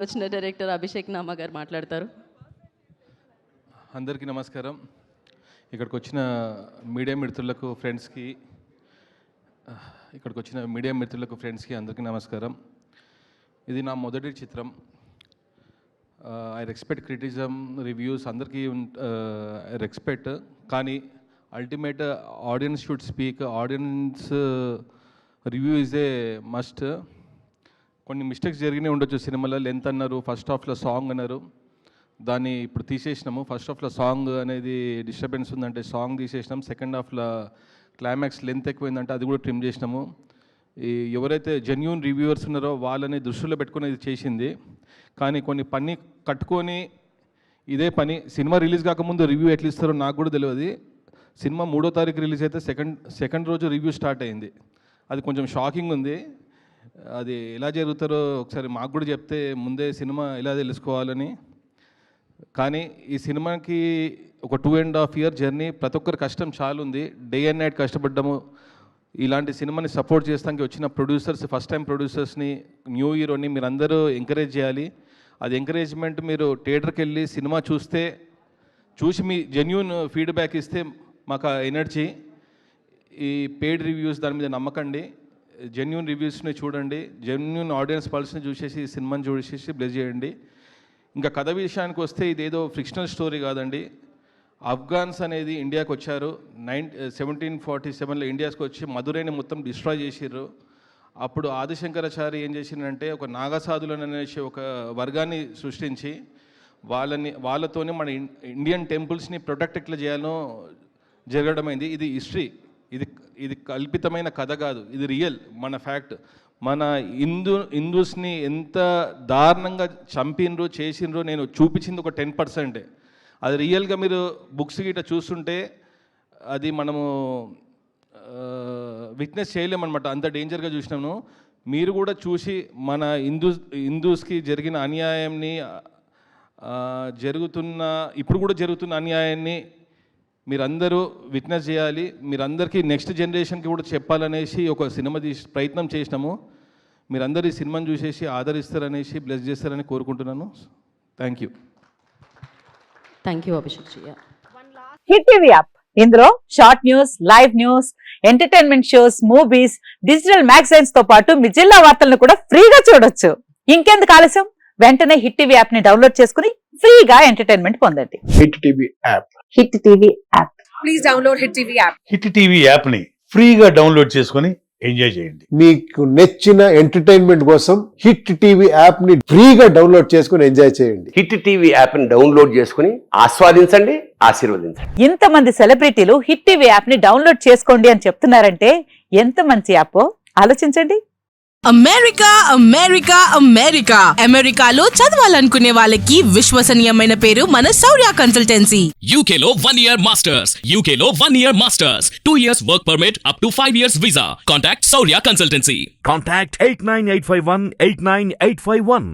వచ్చిన డైరెక్టర్ అభిషేక్ నామా గారు మాట్లాడతారు. అందరికీ నమస్కారం. ఇక్కడికి వచ్చిన మీడియా మిత్రులకు ఫ్రెండ్స్కి అందరికీ నమస్కారం. ఇది నా మొదటి చిత్రం. ఐ రెస్పెక్ట్ క్రిటిసిజం, రివ్యూస్ అందరికీ ఐ రెస్పెక్ట్. కానీ ultimate audience should speak. Audience review is a must. కొన్ని మిస్టేక్స్ జరిగినాయి ఉండొచ్చు సినిమాలో. లెంత్ అన్నారు, ఫస్ట్ హాఫ్లో సాంగ్ అన్నారు, దాన్ని ఇప్పుడు తీసేసినాము. ఫస్ట్ హాఫ్లో సాంగ్ అనేది డిస్టర్బెన్స్ ఉందంటే సాంగ్ తీసేసినాం. సెకండ్ హాఫ్లో క్లైమాక్స్ లెంత్ ఎక్కువైందంటే అది కూడా ట్రిమ్ చేసినాము. ఎవరైతే జెన్యూన్ రివ్యూవర్స్ ఉన్నారో వాళ్ళని దృష్టిలో పెట్టుకుని ఇది చేసింది. కానీ కొన్ని పని కట్టుకొని ఇదే పని సినిమా రిలీజ్ కాకముందు రివ్యూ ఎట్లా ఇస్తారో నాకు కూడా తెలియదు. సినిమా 3వ తారీఖు రిలీజ్ అయితే సెకండ్ రోజు రివ్యూ స్టార్ట్ అయింది. అది కొంచెం షాకింగ్ ఉంది. అది ఎలా జరుగుతారో ఒకసారి మాకు కూడా చెప్తే ముందే సినిమా ఎలా తెలుసుకోవాలని. కానీ ఈ సినిమాకి ఒక 2.5 year జర్నీ. ప్రతి ఒక్కరి కష్టం చాలా ఉంది. డే అండ్ నైట్ కష్టపడ్డాము. ఇలాంటి సినిమాని సపోర్ట్ చేస్తానికి వచ్చిన ప్రొడ్యూసర్స్, ఫస్ట్ టైం ప్రొడ్యూసర్స్ని, న్యూ హీరోని మీరు అందరూ ఎంకరేజ్ చేయాలి. అది ఎంకరేజ్మెంట్ మీరు థియేటర్కి వెళ్ళి సినిమా చూసి మీ జెన్యూన్ ఫీడ్బ్యాక్ ఇస్తే మాకు ఎనర్జీ. ఈ పెయిడ్ రివ్యూస్ దాని మీద నమ్మకండి. జెన్యూన్ రివ్యూస్ని చూడండి. జెన్యూన్ ఆడియన్స్ పల్స్ని చూసేసి ఈ సినిమాని చూసేసి బ్లెస్ చేయండి. ఇంకా కథ విషయానికి వస్తే ఇదేదో ఫిక్షనల్ స్టోరీ కాదండి. ఆఫ్ఘాన్స్ అనేది ఇండియాకి వచ్చారు. 1747లో ఇండియాకి వచ్చి మధురైని మొత్తం డిస్ట్రాయ్ చేసిర్రు. అప్పుడు ఆదిశంకరాచార్య ఏం చేసిందంటే ఒక నాగసాధులను అనేసి ఒక వర్గాన్ని సృష్టించి వాళ్ళతోనే మన ఇండియన్ టెంపుల్స్ని ప్రొటెక్ట్ ఎట్లా చేయాలో జరగడమైంది. ఇది హిస్టరీ. ఇది కల్పితమైన కథ కాదు, ఇది రియల్ మన ఫ్యాక్ట్. మన హిందూస్ని ఎంత దారుణంగా చంపినరో చేసినరో నేను చూపించింది ఒక 10%. అది రియల్గా మీరు బుక్స్ గిట్ట చూస్తుంటే అది మనము విట్నెస్ చేయలేమన్నమాట. అంత డేంజర్గా చూసినాను. మీరు కూడా చూసి మన హిందూస్కి జరిగిన అన్యాయాన్ని, ఇప్పుడు కూడా జరుగుతున్న అన్యాయాన్ని మీరందరూ విట్నెస్ చేయాలి. మీరందరికీ నెక్స్ట్ జనరేషన్కి కూడా చెప్పాలనేసి ఒక సినిమా ప్రయత్నం చేసినాము. మీరందరూ ఈ సినిమాని చూసేసి ఆదరిస్తారనేసి బ్లెస్ చేస్తారని కోరుకుంటున్నాను. Thank you. Abhishek ji. Hit TV app, ఇందులో short news, live news, entertainment shows, movies, digital magazines తో పాటు మీ జిల్లా వార్తలను కూడా ఫ్రీగా చూడొచ్చు. ఇంకెందుకు ఆలస్యం, వెంటనే హిట్ టీవీ యాప్ ని డౌన్లోడ్ చేసుకుని ఫ్రీగా ఎంటర్టైన్మెంట్ పొందండి. Hit TV app. Hit TV app. Please download hit TV app. Hit TV app ని ఫ్రీగా డౌన్లోడ్ చేసుకుని ఎంజాయ్ చేయండి. మీకు నచ్చిన ఎంటర్టైన్మెంట్ కోసం హిట్ టీవీ యాప్ ని ఫ్రీగా డౌన్లోడ్ చేసుకుని ఎంజాయ్ చేయండి. హిట్ టీవీ యాప్ ని డౌన్లోడ్ చేసుకుని ఆస్వాదించండి, ఆశీర్వదించండి. ఇంతమంది సెలబ్రిటీలు హిట్ టీవీ యాప్ ని డౌన్లోడ్ చేసుకోండి అని చెప్తున్నారంటే ఎంత మంచి యాప్ ఆలోచించండి. అమెరికా అమెరికా అమెరికా అమెరికాలో చదవాలనుకునే వాళ్ళకి విశ్వసనీయమైన పేరు మన శౌర్య కన్సల్టెన్సీ. UK లో 1 year masters, UK లో 1 year masters, 2 years work permit up to 5 years visa. Contact Saurya Consultancy. Contact 89851 89851.